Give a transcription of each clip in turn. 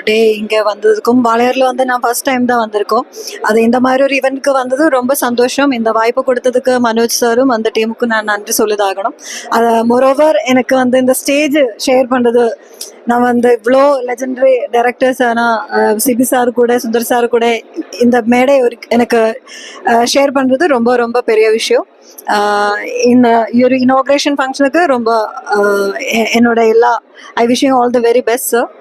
டே இங்கே வந்ததுக்கும் வாளையாரில் வந்து நான் ஃபர்ஸ்ட் டைம் தான் வந்திருக்கோம். அது இந்த மாதிரி ஒரு ஈவெண்ட்க்கு வந்தது ரொம்ப சந்தோஷம். இந்த வாய்ப்பு கொடுத்ததுக்கு மனோஜ் சாரும் அந்த டீமுக்கும் நான் நன்றி சொல்லிதாகணும். அது மோரோவர் எனக்கு வந்து இந்த ஸ்டேஜ் ஷேர் பண்ணுறது, நான் வந்து இவ்வளோ லெஜெண்டரி டைரக்டர்ஸ் ஆனால் சிபி சார் கூட சுந்தர் சார் கூட இந்த மேடை ஒரு எனக்கு ஷேர் பண்ணுறது ரொம்ப ரொம்ப பெரிய விஷயம். இந்த ஒரு இனாக்ரேஷன் ஃபங்க்ஷனுக்கு ரொம்ப என்னோட எல்லா I wish you all the very best sir.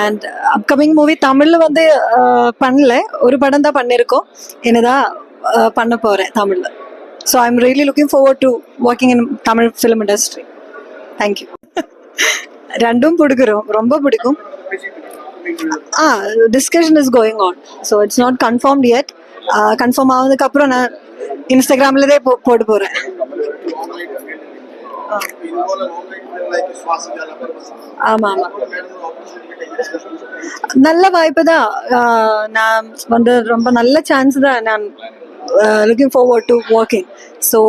And upcoming movie தமிழில் வந்து பண்ணல, ஒரு படம் தான் பண்ணியிருக்கோம், என்னதான் பண்ண போகிறேன் தமிழில். So I am really looking forward to working in Tamil film industry. Thank you. ரெண்டும் பிடிக்கிறோம், ரொம்ப பிடிக்கும். Discussion is going on, so it's not confirmed yet. Confirm ஆனதுக்கப்புறம் நான் இன்ஸ்டாகிராம்லதே போட்டு போகிறேன். ஆமாம் ஆமாம், நல்ல வாய்ப்பு தான். நான் வந்து ரொம்ப நல்ல சான்ஸ் தான். நான் looking forward to working. So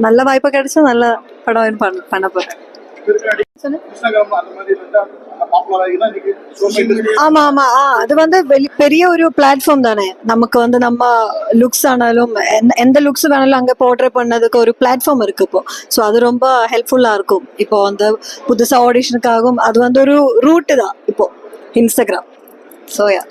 நல்ல வாய்ப்பு கிடைச்சா நல்ல படம் பண்ண போகிறேன். ஆமா ஆமா, அது வந்து பெரிய ஒரு பிளாட்ஃபார்ம் தானே நமக்கு. வந்து நம்ம லுக்ஸ் ஆனாலும் எந்த லுக்ஸ் வேணாலும் அங்கே போர்ட்ரே பண்ணதுக்கு ஒரு பிளாட்ஃபார்ம் இருக்கு இப்போ. ஸோ அது ரொம்ப ஹெல்ப்ஃபுல்லா இருக்கும். இப்போ வந்து புதுசா ஆடிஷனுக்காகவும் அது வந்து ஒரு ரூட்டு தான் இப்போ இன்ஸ்டாகிராம். So yeah.